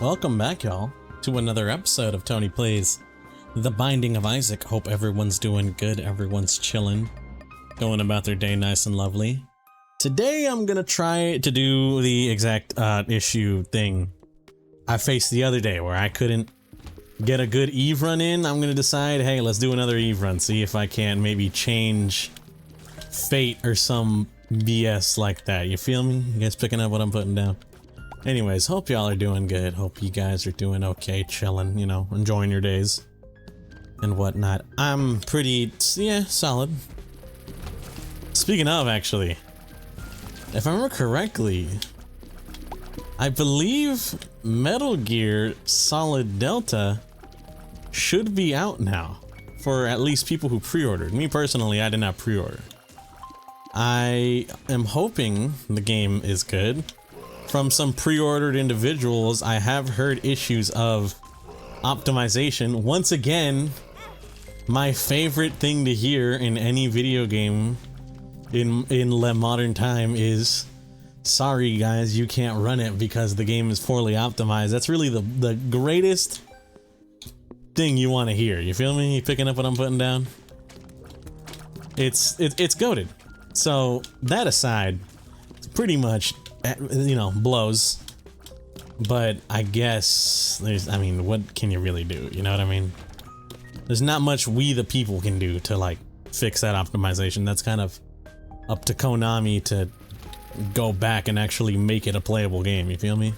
Welcome back, y'all, to another episode of Tony Plays The Binding of Isaac. Hope everyone's doing good, everyone's chilling, going about their day nice and lovely. Today I'm gonna try to do the exact issue thing I faced the other day where I couldn't get a good Eve run in. I'm gonna decide, hey, let's do another Eve run, see if I can maybe change fate or some BS like that. You feel me? You guys picking up what I'm putting down? Anyways, hope y'all are doing good. Hope you guys are doing okay, chilling, you know, enjoying your days and whatnot. I'm pretty, yeah, solid. Speaking of, actually, if I remember correctly, I believe Metal Gear Solid Delta should be out now for at least people who pre-ordered. Me personally, I did not pre-order. I am hoping the game is good. From some pre-ordered individuals, I have heard issues of optimization. Once again, my favorite thing to hear in any video game in modern time is, sorry guys, you can't run it because the game is poorly optimized. That's really the greatest thing you want to hear. You feel me? You picking up what I'm putting down? It's goated. So that aside, it's pretty much, you know, blows. But I guess there's, I mean, what can you really do? You know what I mean? There's not much we the people can do to like fix that optimization. That's kind of up to Konami to go back and actually make it a playable game. You feel me?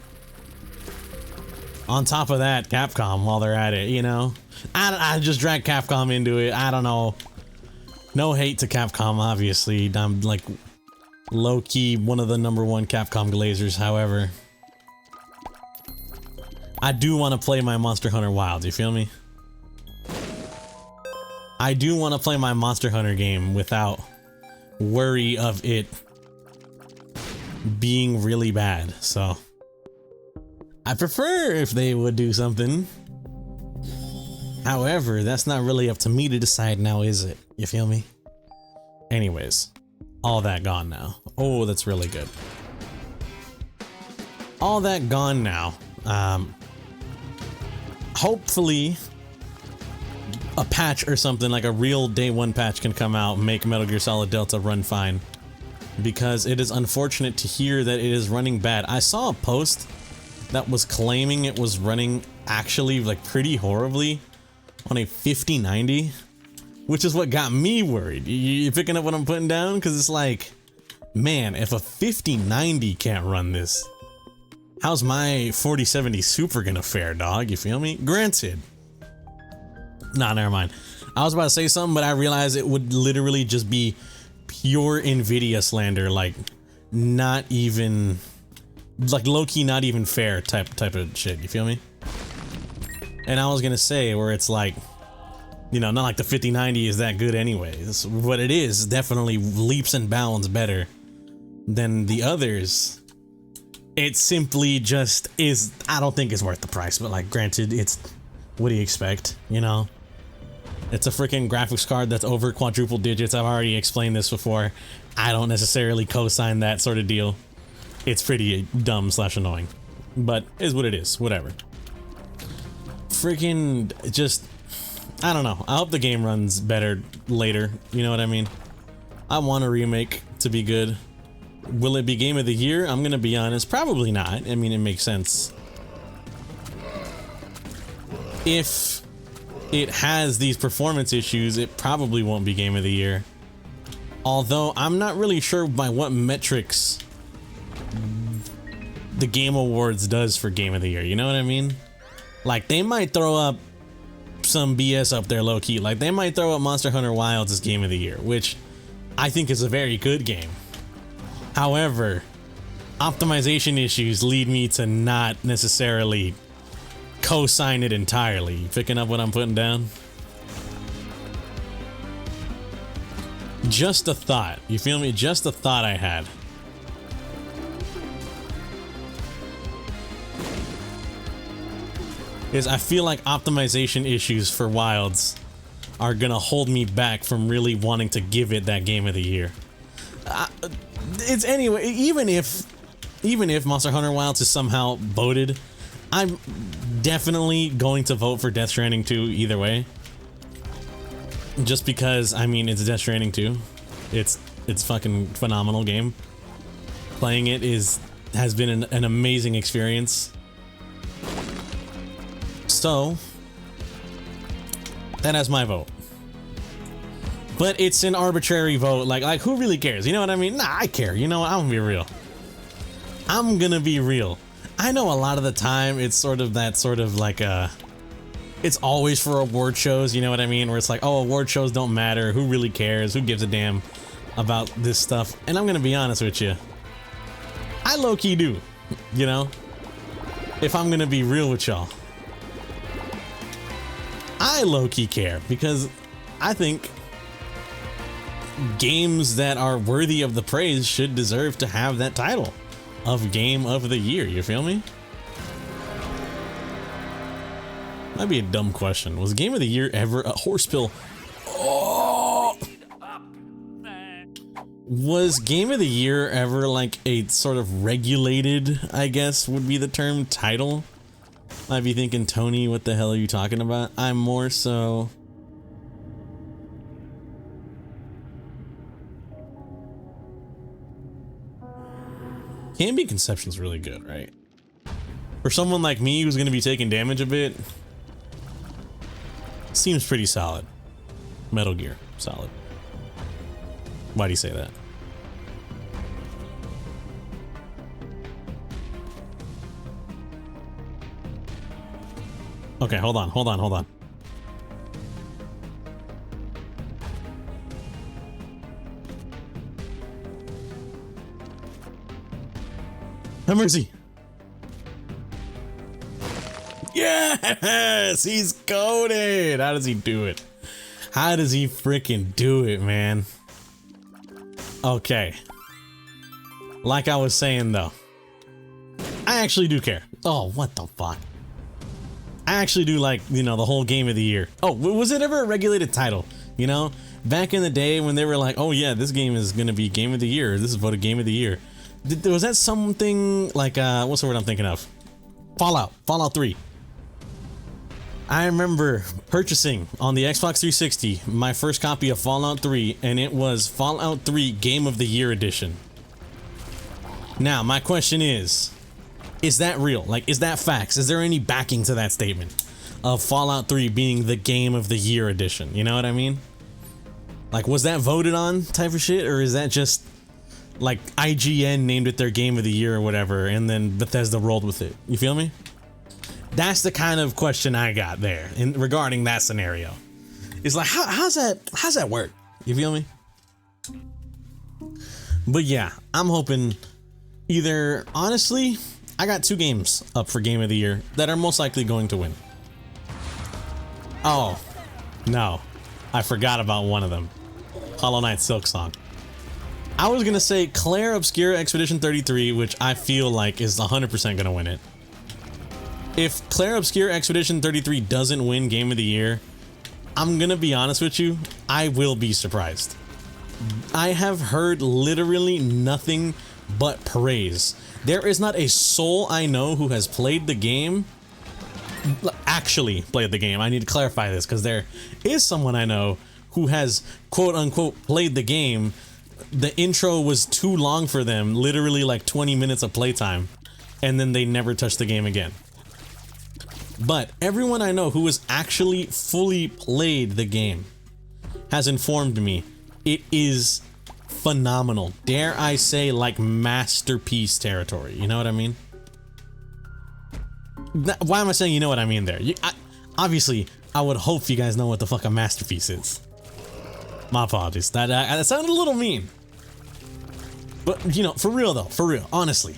On top of that, Capcom, while they're at it, you know, I just drag Capcom into it. I don't know. No hate to Capcom, obviously. I'm like low-key one of the #1 Capcom glazers. However, I do want to play my Monster Hunter Wilds. You feel me? I do want to play my Monster Hunter game without worry of it being really bad. So I prefer if they would do something. However, that's not really up to me to decide now, is it? You feel me? Anyways, all that gone now. Oh, that's really good. All that gone now. Hopefully a patch or something, like a real day one patch, can come out and make Metal Gear Solid Delta run fine. Because it is unfortunate to hear that it is running bad. I saw a post that was claiming it was running actually like pretty horribly on a 5090, which is what got me worried. You picking up what I'm putting down? Because it's like, man, if a 5090 can't run this, how's my 4070 Super gonna fare, dog? You feel me? Granted. Nah, never mind. I was about to say something, but I realized it would literally just be pure Nvidia slander, like not even, like low-key not even fair type of shit. You feel me? And I was gonna say where it's like, you know, not like the 5090 is that good anyways. What it is definitely leaps and bounds better than the others. It simply just is, I don't think it's worth the price, but like granted, it's, what do you expect, you know? It's a freaking graphics card that's over quadruple digits. I've already explained this before. I don't necessarily co-sign that sort of deal. It's pretty dumb / annoying, but is what it is, whatever. Freaking just, I don't know. I hope the game runs better later. You know what I mean? I want a remake to be good. Will it be game of the year? I'm gonna be honest, probably not. I mean, it makes sense. If it has these performance issues, it probably won't be game of the year. Although I'm not really sure by what metrics the Game Awards does for game of the year. You know what I mean? Like, they might throw up some BS up there low-key. Like, they might throw up Monster Hunter Wilds as game of the year, which I think is a very good game. However, optimization issues lead me to not necessarily co-sign it entirely. You picking up what I'm putting down? Just a thought. You feel me? Just a thought I had. Is I feel like optimization issues for Wilds are gonna hold me back from really wanting to give it that game of the year. It's anyway, even if Monster Hunter Wilds is somehow voted, I'm definitely going to vote for Death Stranding 2 either way. Just because, I mean, it's Death Stranding 2. It's fucking phenomenal game. Playing it has been an amazing experience. So, that has my vote. But it's an arbitrary vote. Like who really cares? You know what I mean? Nah, I care. You know what? I'm gonna be real. I'm gonna be real. I know a lot of the time it's sort of like it's always for award shows, you know what I mean? Where it's like, oh, award shows don't matter. Who really cares? Who gives a damn about this stuff? And I'm gonna be honest with you. I low-key do, you know? If I'm gonna be real with y'all. I low-key care because I think games that are worthy of the praise should deserve to have that title of Game of the Year, you feel me? Might be a dumb question. Was Game of the Year ever a horse pill? Oh! Was Game of the Year ever like a sort of regulated, I guess would be the term, title? Might be thinking, Tony, what the hell are you talking about? I'm more so... Canby Conception's really good, right? For someone like me who's going to be taking damage a bit, seems pretty solid. Metal Gear, solid. Why do you say that? Okay, hold on. Have mercy. Yes, he's coded. How does he do it? How does he freaking do it, man? Okay. Like I was saying though, I actually do care. Oh, what the fuck? I actually do like, you know, the whole Game of the Year. Oh, was it ever a regulated title? You know, back in the day when they were like, oh yeah, this game is gonna be Game of the Year. This is voted Game of the Year. Was that something like, what's the word I'm thinking of? Fallout 3. I remember purchasing on the Xbox 360 my first copy of Fallout 3, and it was Fallout 3 Game of the Year edition. Now, my question is that real? Like, is that facts? Is there any backing to that statement of Fallout 3 being the Game of the Year edition? You know what I mean? Like, was that voted on type of shit, or is that just like IGN named it their Game of the Year or whatever, and then Bethesda rolled with it? You feel me? That's the kind of question I got there in regarding that scenario. It's like, how's that work? You feel me? But yeah, I'm hoping either, honestly, I got 2 games up for Game of the Year that are most likely going to win. Oh, no, I forgot about one of them. Hollow Knight Silksong. I was gonna say Claire Obscura Expedition 33, which I feel like is 100% gonna win it. If Claire Obscura Expedition 33 doesn't win Game of the Year, I'm gonna be honest with you, I will be surprised. I have heard literally nothing but praise. There is not a soul I know who has played the game, actually played the game. I need to clarify this because there is someone I know who has quote unquote played the game. The intro was too long for them, literally like 20 minutes of playtime, and then they never touched the game again. But everyone I know who has actually fully played the game has informed me it is phenomenal. Dare I say, like masterpiece territory. You know what I mean? Why am I saying you know what I mean there? Obviously, I would hope you guys know what the fuck a masterpiece is. My apologies. That sounded a little mean. But, you know, for real though, for real, honestly.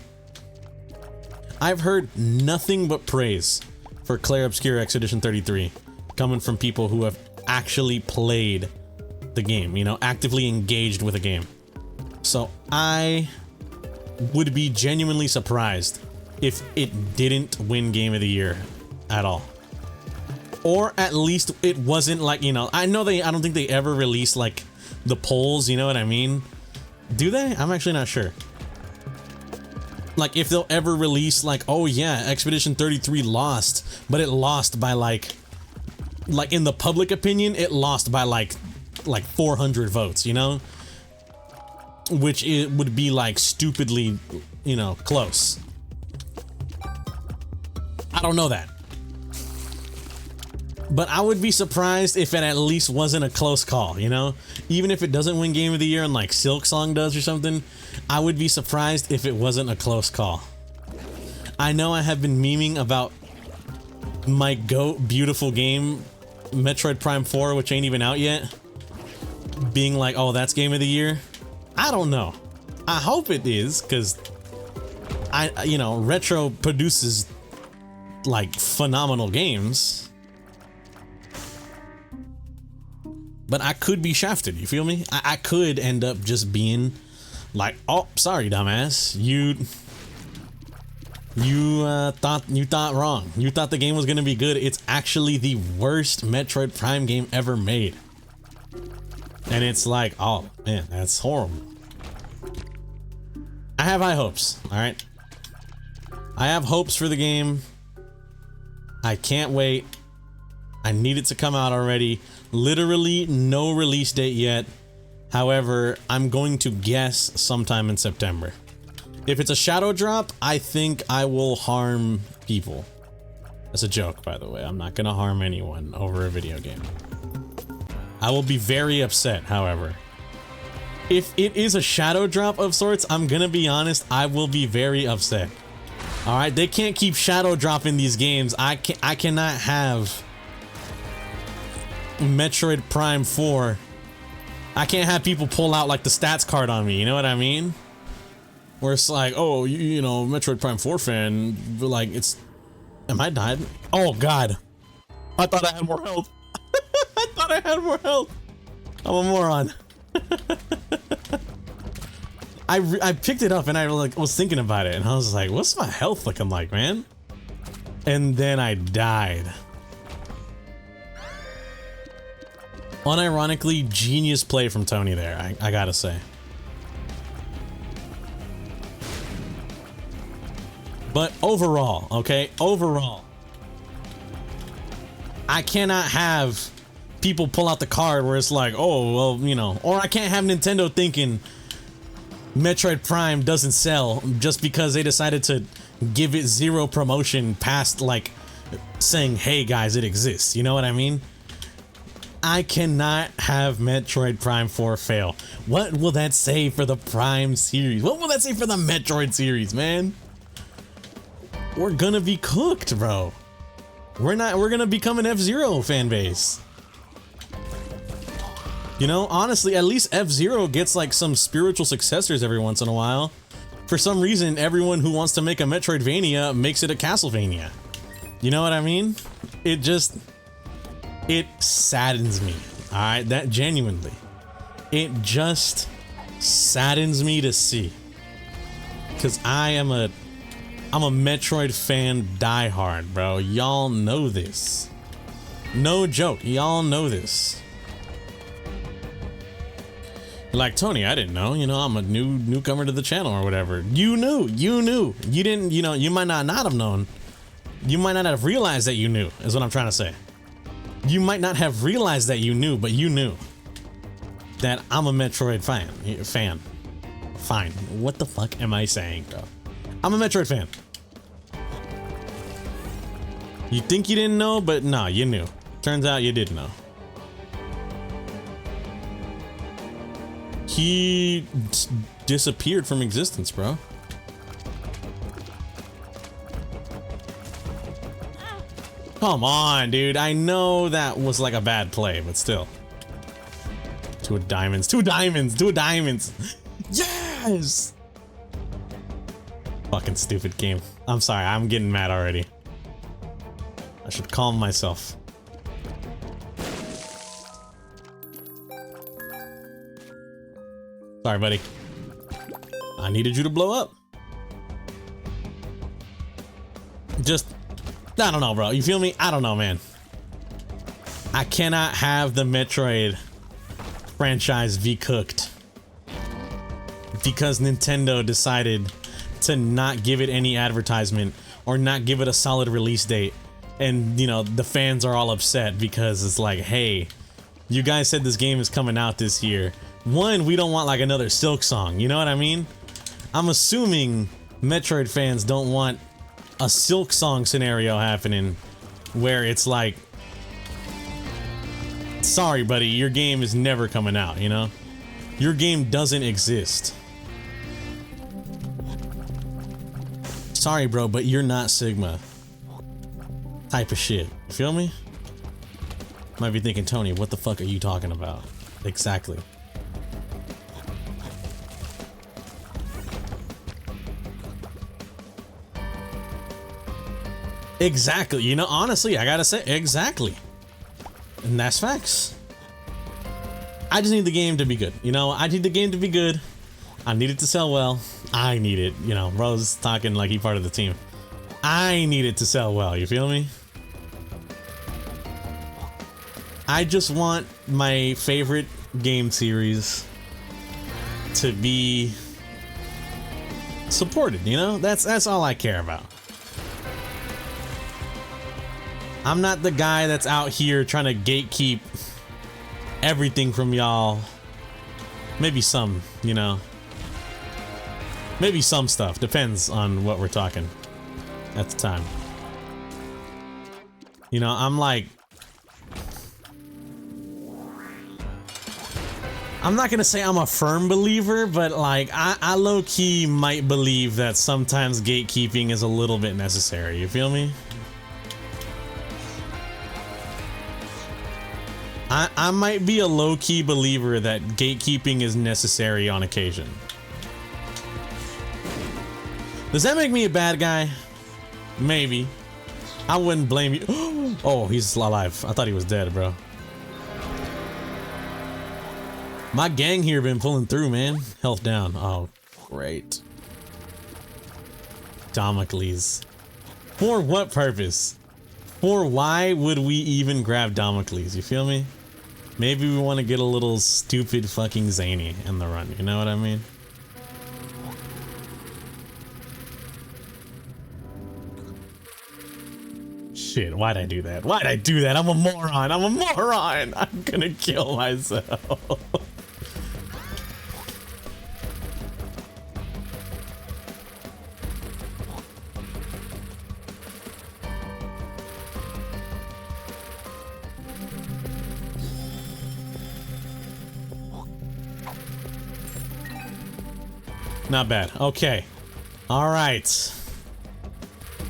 I've heard nothing but praise for Claire Obscura Expedition 33 coming from people who have actually played the game, you know, actively engaged with a game. So I would be genuinely surprised if it didn't win Game of the Year at all. Or at least it wasn't like, you know, I don't think they ever released like the polls, you know what I mean? Do they? I'm actually not sure. Like, if they'll ever release, like, oh yeah, Expedition 33 lost, but it lost by like in the public opinion, it lost by like 400 votes, you know? Which it would be like stupidly, you know, close. I don't know that. But I would be surprised if it at least wasn't a close call, you know? Even if it doesn't win Game of the Year and like Silksong does or something, I would be surprised if it wasn't a close call. I know I have been memeing about my GOAT beautiful game, Metroid Prime 4, which ain't even out yet, being like, oh, that's Game of the Year. I don't know. I hope it is, because you know, Retro produces like phenomenal games. But I could be shafted, you feel me? I could end up just being like, oh, sorry, dumbass. You thought wrong. You thought the game was gonna be good. It's actually the worst Metroid Prime game ever made. And it's like, oh man, that's horrible. I have high hopes, alright? I have hopes for the game. I can't wait. I need it to come out already. Literally no release date yet. However, I'm going to guess sometime in September. If it's a shadow drop, I think I will harm people. That's a joke, by the way. I'm not gonna harm anyone over a video game. I will be very upset, however. If it is a shadow drop of sorts, I'm gonna be honest, I will be very upset. Alright, they can't keep shadow dropping these games. I cannot have Metroid Prime 4. I can't have people pull out like the stats card on me, you know what I mean? Where it's like, oh, you know, Metroid Prime 4 fan, like, it's... Am I died? Oh god. I thought I had more health. I thought I had more health. I'm a moron. I picked it up and I like was thinking about it and I was like, what's my health looking like, man? And then I died. Unironically, genius play from Tony there, I gotta say. But overall, okay, overall, I cannot have people pull out the card where it's like, oh, well, you know, or I can't have Nintendo thinking Metroid Prime doesn't sell just because they decided to give it zero promotion past like saying, hey guys, it exists, you know what I mean? I cannot have Metroid Prime 4 fail. What will that say for the Prime series? What will that say for the Metroid series, man? We're gonna be cooked, bro. We're gonna become an F-Zero fan base. You know, honestly, at least F-Zero gets like some spiritual successors every once in a while. For some reason, everyone who wants to make a Metroidvania makes it a Castlevania. You know what I mean? It saddens me, alright? That genuinely. It just saddens me to see. Because I'm a Metroid fan diehard, bro. Y'all know this. No joke, y'all know this. Like, Tony, I didn't know. You know, I'm a newcomer to the channel or whatever. You knew. You didn't, you know, you might not have known. You might not have realized that you knew, is what I'm trying to say. You might not have realized that you knew, but you knew that I'm a Metroid fan. Fine. What the fuck am I saying, bro? I'm a Metroid fan. You think you didn't know, but no, you knew. Turns out you did know. He disappeared from existence, bro. Come on, dude. I know that was like a bad play, but still. Two diamonds. Yes! Fucking stupid game. I'm sorry, I'm getting mad already. I should calm myself. Sorry, buddy. I needed you to blow up. Just, I don't know, bro. You feel me? I don't know, man. I cannot have the Metroid franchise be cooked because Nintendo decided to not give it any advertisement or not give it a solid release date. And, you know, the fans are all upset because it's like, hey, you guys said this game is coming out this year. One, we don't want like another Silk Song, you know what I mean? I'm assuming Metroid fans don't want a Silk Song scenario happening where it's like, sorry buddy, your game is never coming out, you know? Your game doesn't exist. Sorry bro, but you're not Sigma. Type of shit. You feel me? Might be thinking, Tony, what the fuck are you talking about? Exactly. Exactly. You know, honestly, I gotta say, exactly. And that's facts. I just need the game to be good. You know, I need the game to be good. I need it to sell well. I need it. You know, bro's talking like he part of the team. I need it to sell well. You feel me? I just want my favorite game series to be supported, you know? That's all I care about. I'm not the guy that's out here trying to gatekeep everything from y'all. Maybe some, you know. Maybe some stuff. Depends on what we're talking at the time. You know, I'm like, I'm not gonna say I'm a firm believer, but like I low-key might believe that sometimes gatekeeping is a little bit necessary. You feel me? I might be a low-key believer that gatekeeping is necessary on occasion. Does that make me a bad guy? Maybe. I wouldn't blame you. Oh, he's alive. I thought he was dead, bro. My gang here been pulling through, man. Health down. Oh, great. Damocles. For what purpose? For why would we even grab Damocles? You feel me? Maybe we want to get a little stupid fucking zany in the run. You know what I mean? Shit, why'd I do that? Why'd I do that? I'm a moron. I'm a moron. I'm gonna kill myself. Not bad. Okay. All right.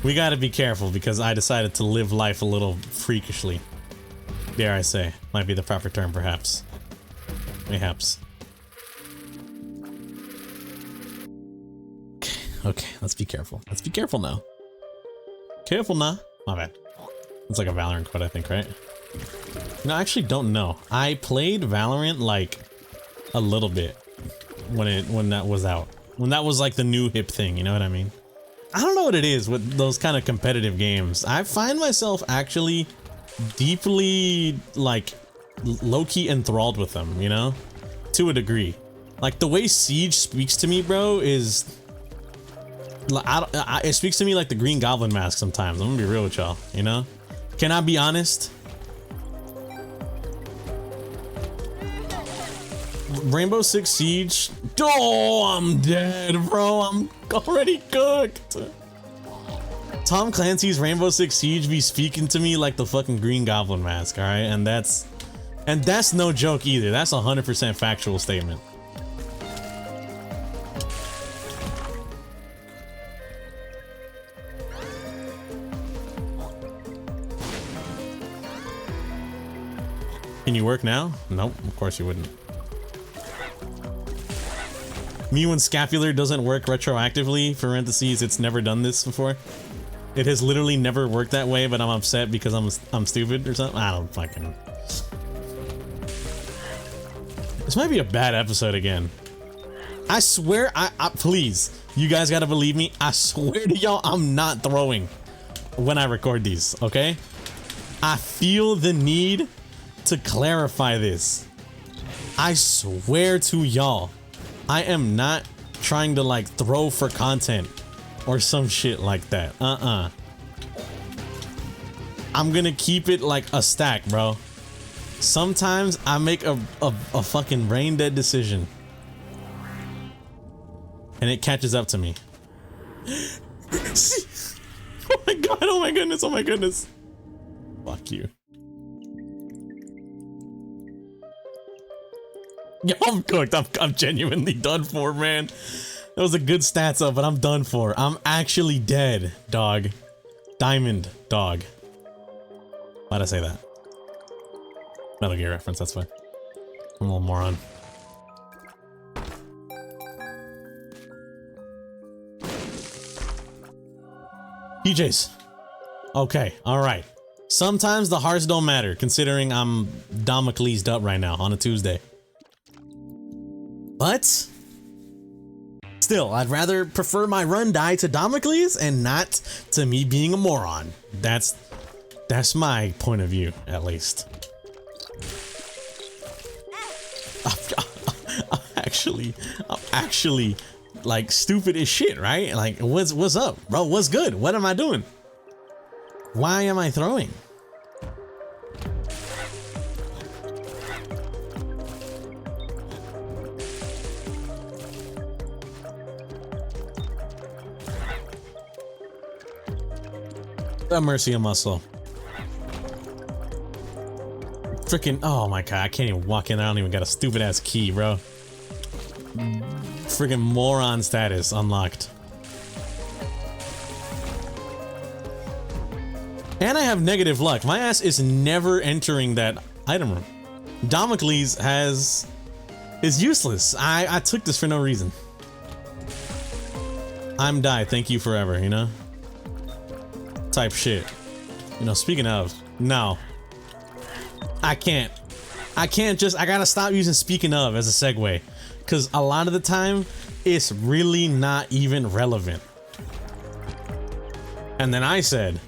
We gotta be careful because I decided to live life a little freakishly. Dare I say. Might be the proper term, perhaps. Mayhaps. Okay, let's be careful. Let's be careful now. Careful now. My bad. It's like a Valorant quote, I think, right? No, I actually don't know. I played Valorant like a little bit when that was out. When that was like the new hip thing, you know what I mean? I don't know what it is with those kind of competitive games. I find myself actually deeply like low-key enthralled with them, you know? To a degree. Like the way Siege speaks to me, bro, is it speaks to me like the Green Goblin mask sometimes. I'm gonna be real with y'all, you know? Can I be honest? Rainbow Six Siege. Oh, I'm dead, bro. I'm already cooked. Tom Clancy's Rainbow Six Siege be speaking to me like the fucking Green Goblin mask, all right? And that's no joke either. That's 100% factual statement. Can you work now? Nope, of course you wouldn't. Me when scapular doesn't work retroactively, parentheses, it's never done this before. It has literally never worked that way, but I'm upset because I'm stupid or something. I don't fucking... This might be a bad episode again. I swear, please, you guys gotta believe me. I swear to y'all, I'm not throwing when I record these, okay? I feel the need to clarify this. I swear to y'all, I am not trying to like throw for content or some shit like that. I'm gonna keep it like a stack, bro. Sometimes I make a fucking brain dead decision. And it catches up to me. Oh my god, oh my goodness, oh my goodness. Fuck you. Yo, I'm cooked. I'm genuinely done for, man. That was a good stats up, but I'm done for. I'm actually dead, dog. Diamond, dog. Why'd I say that? Metal Gear reference, that's fine. I'm a little moron. PJs. Okay, alright. Sometimes the hearts don't matter, considering I'm Damocles'd up right now on a Tuesday. But still, I'd rather prefer my run die to Damocles and not to me being a moron. That's my point of view, at least. I'm actually like stupid as shit, right? Like, what's up, bro? What's good? What am I doing? Why am I throwing? Have mercy on my soul. Freaking, oh my god, I can't even walk in. I don't even got a stupid ass key, bro. Freaking moron status unlocked. And I have negative luck. My ass is never entering that item room. Damocles is useless. I took this for no reason. I'm die, thank you forever, you know? Type shit. You know, speaking of, no. I can't just, I gotta stop using speaking of as a segue. Cause a lot of the time, it's really not even relevant. And then I said,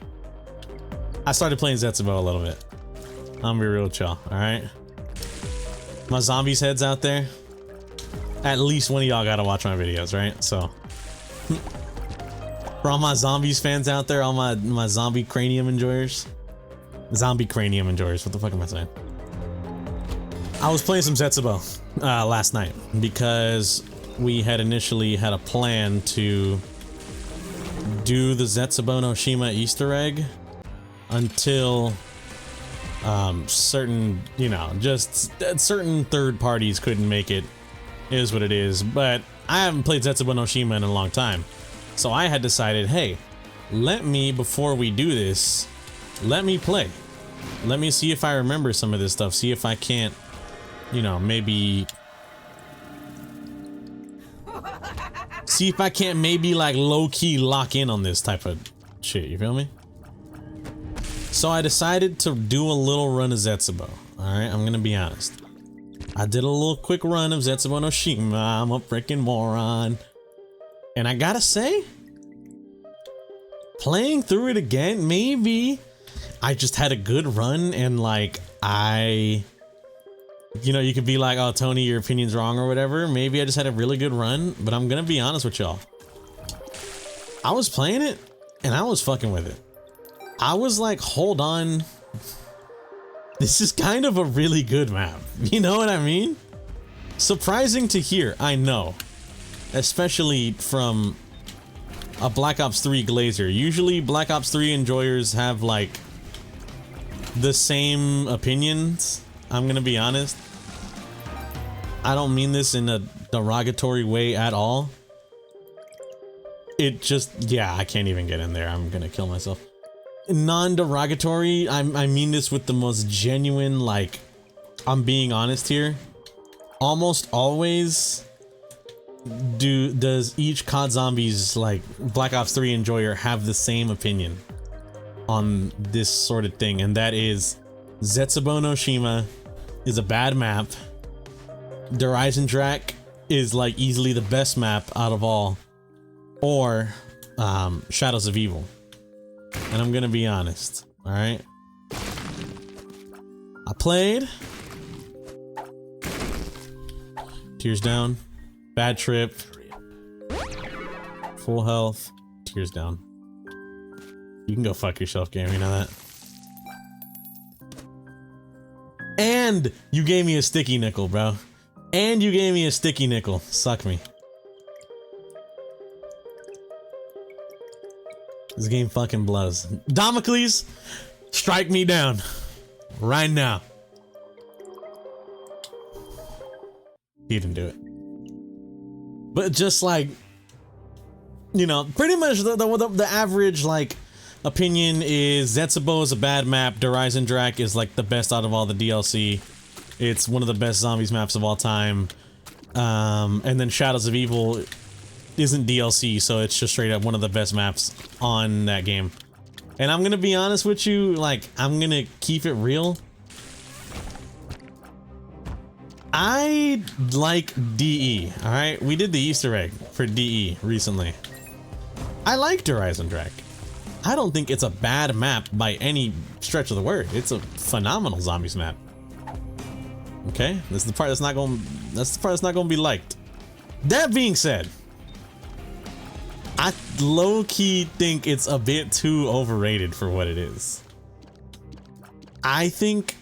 I started playing Zetsubo a little bit. I'm gonna be real chill, alright? My zombies heads out there. At least one of y'all gotta watch my videos, right? So. For all my zombies fans out there, all my zombie cranium enjoyers. Zombie cranium enjoyers, what the fuck am I saying? I was playing some Zetsubo last night because we had initially had a plan to do the Zetsubo no Shima Easter egg until certain, you know, just certain third parties couldn't make it. It is what it is, but I haven't played Zetsubo no Shima in a long time. So I had decided, hey, let me, before we do this, let me play. Let me see if I remember some of this stuff. See if I can't, you know, maybe... See if I can't maybe like low-key lock in on this type of shit, you feel me? So I decided to do a little run of Zetsubo. Alright, I'm gonna be honest. I did a little quick run of Zetsubo no Shima. I'm a freaking moron. And I gotta say, playing through it again, maybe I just had a good run and like you know, you could be like, oh, Tony, your opinion's wrong or whatever. Maybe I just had a really good run, but I'm gonna be honest with y'all. I was playing it and I was fucking with it. I was like, hold on. This is kind of a really good map. You know what I mean? Surprising to hear, I know. Especially from a Black Ops 3 glazer. Usually Black Ops 3 enjoyers have like the same opinions. I'm gonna be honest. I don't mean this in a derogatory way at all. It just, yeah, I can't even get in there. I'm gonna kill myself. Non-derogatory, I mean this with the most genuine, like, I'm being honest here. Almost always does each COD Zombies, like, Black Ops 3 enjoyer have the same opinion on this sort of thing, and that is Zetsubo no Shima is a bad map. Der Eisendrache is like easily the best map out of all, or Shadows of Evil. And I'm gonna be honest, all right? I played. Tears down. Bad trip. Full health. tears down. You can go fuck yourself, game, you know that? And you gave me a sticky nickel, bro. And you gave me a sticky nickel. Suck me. This game fucking blows. Damocles, strike me down. Right now. He didn't do it. But just like, you know, pretty much the average, like, opinion is Zetsubo is a bad map. Horizon Drac is like the best out of all the DLC. It's one of the best zombies maps of all time. And then Shadows of Evil isn't DLC, so it's just straight up one of the best maps on that game. And I'm gonna be honest with you, like, I'm gonna keep it real. I like DE, alright? We did the Easter egg for DE recently. I liked Horizon Drac. I don't think it's a bad map by any stretch of the word. It's a phenomenal zombies map. Okay, this is the part that's not gonna be liked. That being said, I low-key think it's a bit too overrated for what it is. I think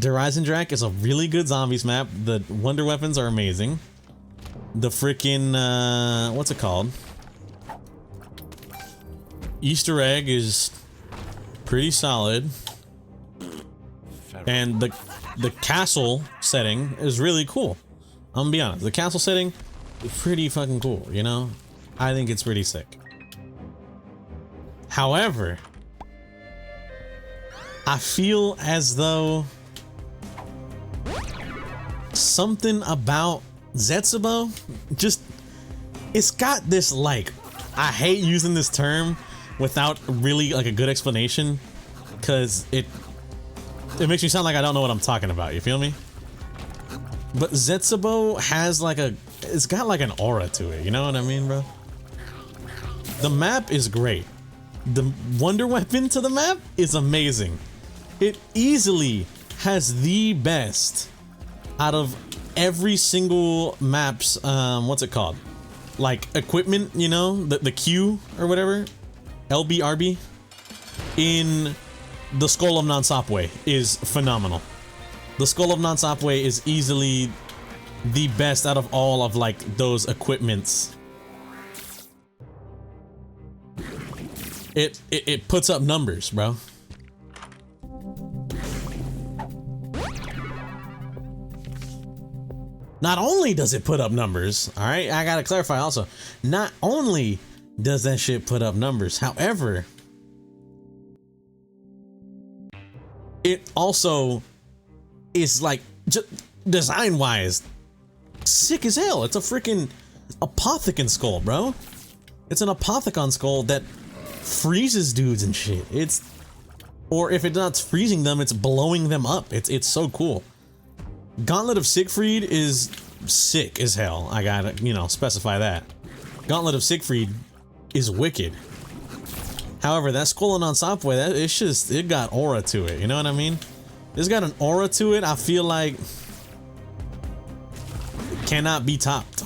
Horizon Drac is a really good zombies map. The wonder weapons are amazing. The freaking what's it called? Easter egg is pretty solid. And the castle setting is really cool. I'm gonna be honest, the castle setting is pretty fucking cool, you know? I think it's pretty sick. However, I feel as though something about Zetsubo just, it's got this, like, I hate using this term without really like a good explanation, because it makes me sound like I don't know what I'm talking about, you feel me? But Zetsubo has like it's got like an aura to it, you know what I mean, bro? The map is great. The wonder weapon to the map is amazing. It easily has the best out of every single map's, what's it called? Like equipment, you know, the Q or whatever, LBRB in the Skull of Non-Sopway is phenomenal. The Skull of Non-Sopway is easily the best out of all of like those equipments. It puts up numbers, bro. Not only does it put up numbers, all right, I gotta clarify also, not only does that shit put up numbers, however, it also is like, just design-wise, sick as hell. It's a freaking Apothecon skull, bro. It's an Apothecon skull that freezes dudes and shit. Or if it's not freezing them, it's blowing them up. It's so cool. Gauntlet of Siegfried is sick as hell. I gotta, you know, specify that. Gauntlet of Siegfried is wicked. However, that Skull of Non-Sopway, it's just, it got aura to it, you know what I mean? It's got an aura to it, I feel like it cannot be topped.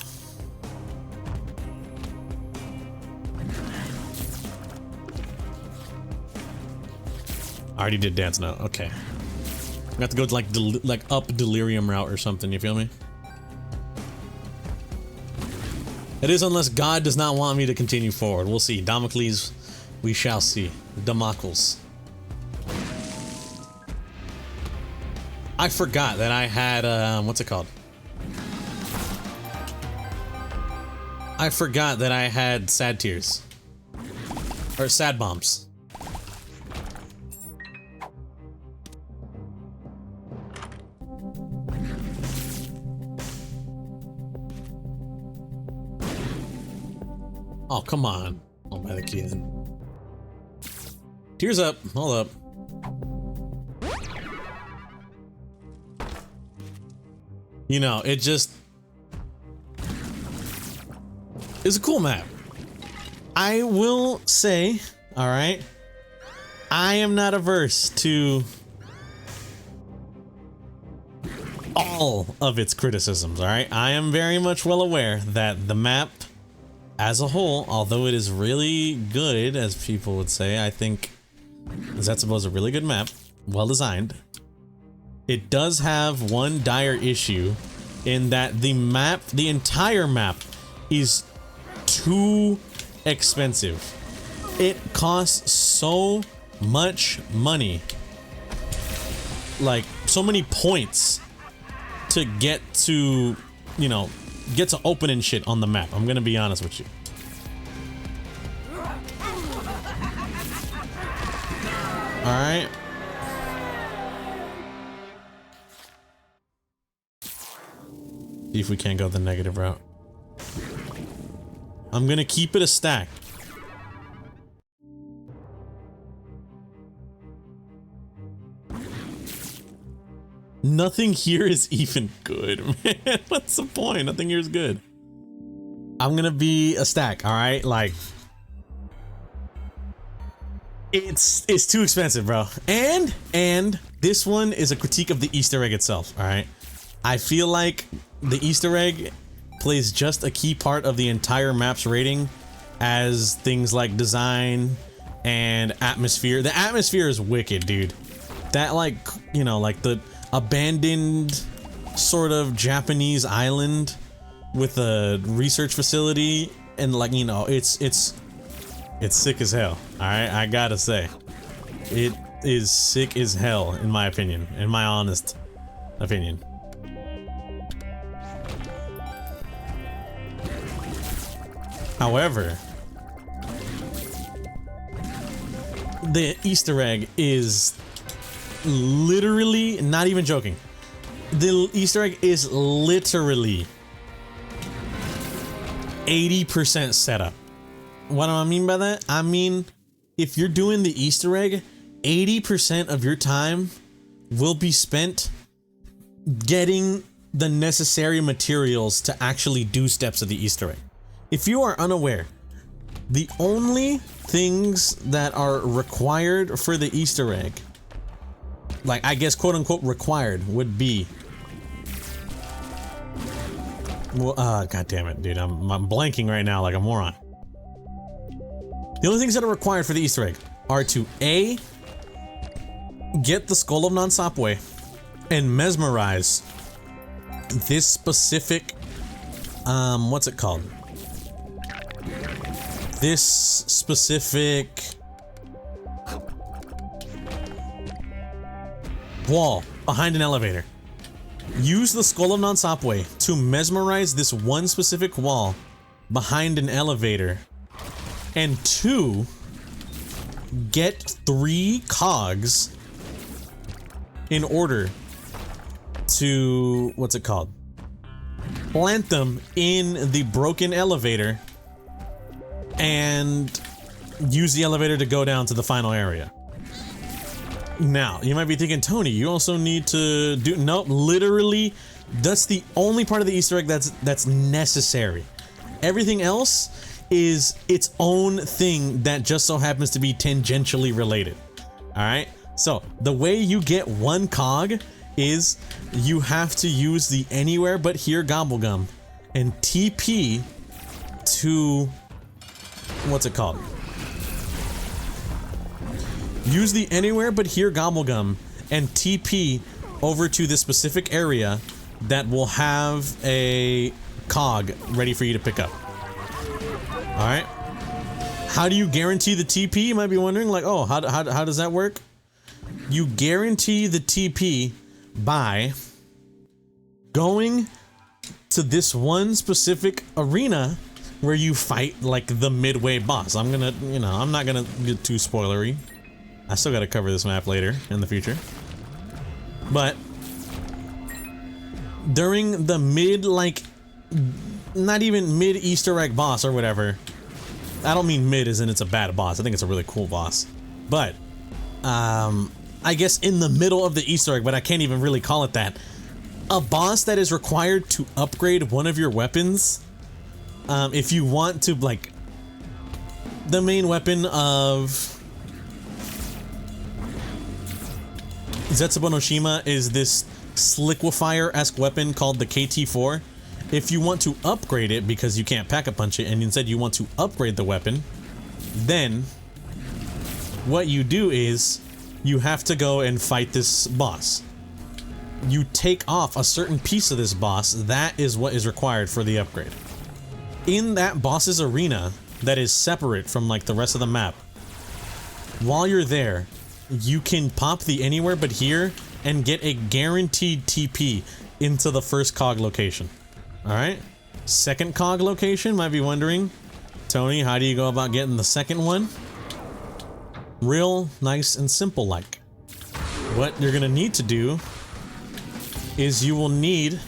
I already did dance note, okay. I have to go to like up delirium route or something, you feel me? It is unless God does not want me to continue forward. We'll see. Damocles, we shall see. Damocles. I forgot that I had, what's it called? I forgot that I had sad tears. Or sad bombs. Oh, come on. I'll buy the key then. Tears up. Hold up. You know, it just... it's a cool map. I will say, alright, I am not averse to all of its criticisms, alright? I am very much well aware that the map as a whole, although it is really good, as people would say, I think Zetsubo is a really good map, well designed. It does have one dire issue in that the map, the entire map, is too expensive. It costs so much money, like so many points to get to, you know, get to opening shit on the map. I'm gonna be honest with you. All right. See if we can't go the negative route. I'm gonna keep it a stack. Nothing here is even good, man. What's the point? Nothing here is good. I'm gonna be a stack, all right? Like, it's too expensive, bro. And this one is a critique of the Easter egg itself, all right? I feel like the Easter egg plays just a key part of the entire map's rating, as things like design and atmosphere. The atmosphere is wicked, dude. That, like, you know, like the abandoned sort of Japanese island with a research facility, and, like, you know, it's sick as hell. All right, I gotta say, it is sick as hell, in my opinion, in my honest opinion. However, the Easter egg is literally, not even joking, the Easter egg is literally 80% setup. What do I mean by that? I mean, if you're doing the Easter egg, 80% of your time will be spent getting the necessary materials to actually do steps of the Easter egg. If you are unaware, the only things that are required for the Easter egg, like, I guess quote unquote required, would be, well, god damn it, dude, I'm blanking right now like a moron. The only things that are required for the Easter egg are to A, get the Skull of Non-Sapwe and mesmerize this specific, what's it called? This specific wall behind an elevator. Use the Skull of Non-Sapwe to mesmerize this one specific wall behind an elevator. And 2, get 3 cogs in order to, what's it called? Plant them in the broken elevator and use the elevator to go down to the final area. Now, you might be thinking, Tony, you also need to do, nope, literally, that's the only part of the Easter egg that's necessary. Everything else is its own thing that just so happens to be tangentially related. All right, so the way you get 1 cog is you have to use the anywhere but here gobblegum and TP to, what's it called? Use the anywhere but here gobblegum and TP over to this specific area that will have a cog ready for you to pick up. All right. How do you guarantee the TP? You might be wondering, like, oh, how does that work? You guarantee the TP by going to this one specific arena where you fight, like, the midway boss. I'm gonna, you know, I'm not gonna get too spoilery. I still gotta cover this map later in the future. But during the mid, like, not even mid Easter egg boss or whatever. I don't mean mid as in it's a bad boss. I think it's a really cool boss. But, I guess in the middle of the Easter egg, but I can't even really call it that. A boss that is required to upgrade one of your weapons. If you want to, like, the main weapon of Zetsubo no Shima is this Sliquifier-esque weapon called the KT4. If you want to upgrade it because you can't pack-a-punch it and instead you want to upgrade the weapon, then what you do is you have to go and fight this boss. You take off a certain piece of this boss. That is what is required for the upgrade. In that boss's arena that is separate from like the rest of the map, while you're there, you can pop the anywhere but here and get a guaranteed TP into the first cog location. Alright? Second cog location, might be wondering, Tony, how do you go about getting the second one? Real nice and simple like. What you're gonna need to do is you will need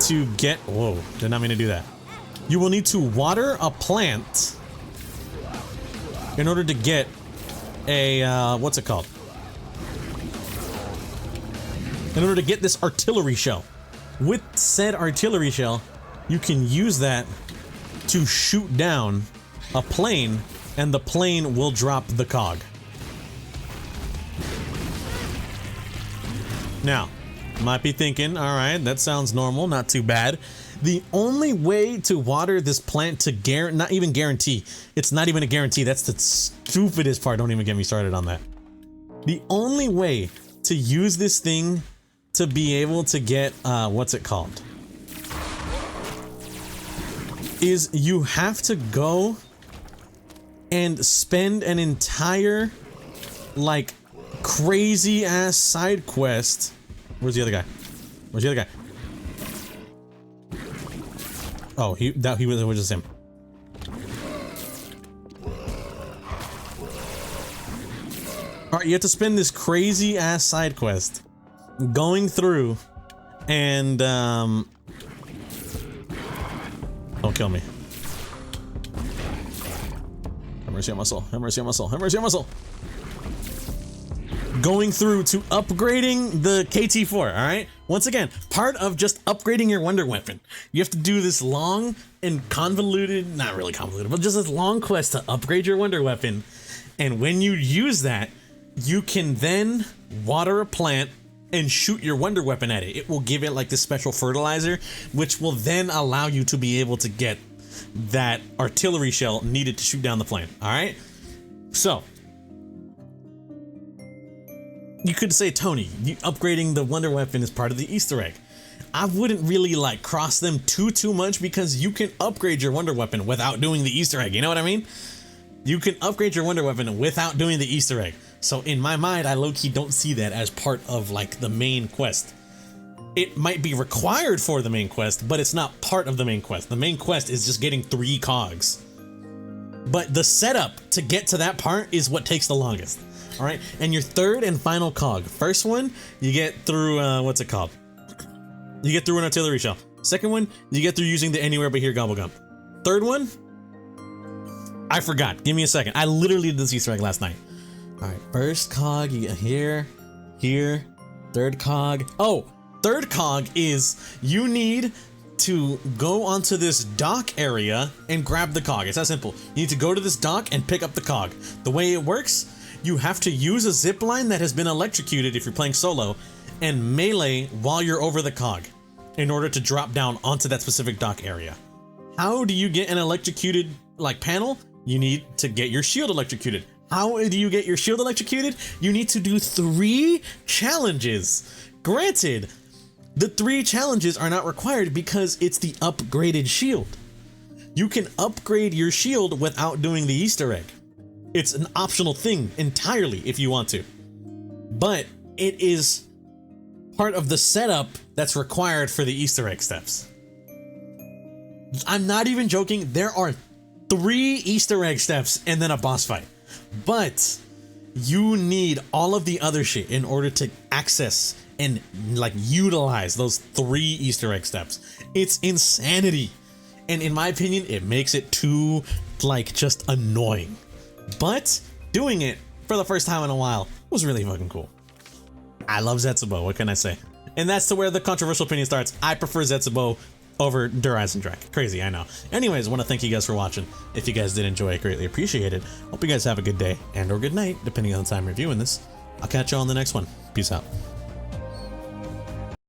to get... Whoa, did not mean to do that. You will need to water a plant in order to get a, what's it called? In order to get this artillery shell. With said artillery shell, you can use that to shoot down a plane, and the plane will drop the cog. Now, might be thinking, alright, that sounds normal, not too bad. The only way to water this plant to not even guarantee, it's not even a guarantee, that's the stupidest part, don't even get me started on that. The only way to use this thing to be able to get, what's it called? Is you have to go and spend an entire, like, crazy ass side quest. Where's the other guy? Where's the other guy? Oh, he was just him. Alright, you have to spend this crazy ass side quest going through and don't kill me. Have mercy on my soul. Have mercy on my soul. Have mercy on my soul. Going through to upgrading the KT4, alright? Once again, part of just upgrading your wonder weapon. You have to do this long and convoluted, not really convoluted, but just this long quest to upgrade your wonder weapon. And when you use that, you can then water a plant and shoot your wonder weapon at it. It will give it like this special fertilizer, which will then allow you to be able to get that artillery shell needed to shoot down the plane, alright? So, you could say, Tony, upgrading the wonder weapon is part of the Easter egg. I wouldn't really like cross them too much because you can upgrade your wonder weapon without doing the Easter egg, you know what I mean? You can upgrade your wonder weapon without doing the Easter egg. So in my mind, I low-key don't see that as part of like the main quest. It might be required for the main quest, but it's not part of the main quest. The main quest is just getting 3 cogs. But the setup to get to that part is what takes the longest. All right, and your third and final cog. First one, you get through, what's it called? You get through an artillery shell. Second one, you get through using the anywhere but here gobble gum. Third one, I forgot. Give me a second. I literally did this Easter egg last night. All right, first cog, you get here, here, third cog. Oh, third cog is you need to go onto this dock area and grab the cog. It's that simple. You need to go to this dock and pick up the cog. The way it works, you have to use a zip line that has been electrocuted if you're playing solo and melee while you're over the cog in order to drop down onto that specific dock area. How do you get an electrocuted like panel? You need to get your shield electrocuted. How do you get your shield electrocuted? You need to do 3 challenges. Granted, the 3 challenges are not required because it's the upgraded shield. You can upgrade your shield without doing the Easter egg. It's an optional thing entirely if you want to. But it is part of the setup that's required for the Easter egg steps. I'm not even joking, there are 3 Easter egg steps and then a boss fight. But you need all of the other shit in order to access and like utilize those 3 Easter egg steps. It's insanity. And in my opinion, it makes it too like just annoying. But doing it for the first time in a while was really fucking cool. I love Zetsubo, what can I say? And that's to where the controversial opinion starts. I prefer Zetsubo over Durizon Drake. Crazy, I know. Anyways, I want to thank you guys for watching. If you guys did enjoy, I greatly appreciate it. Hope you guys have a good day and or good night, depending on the time you're viewing this. I'll catch you on the next one. Peace out.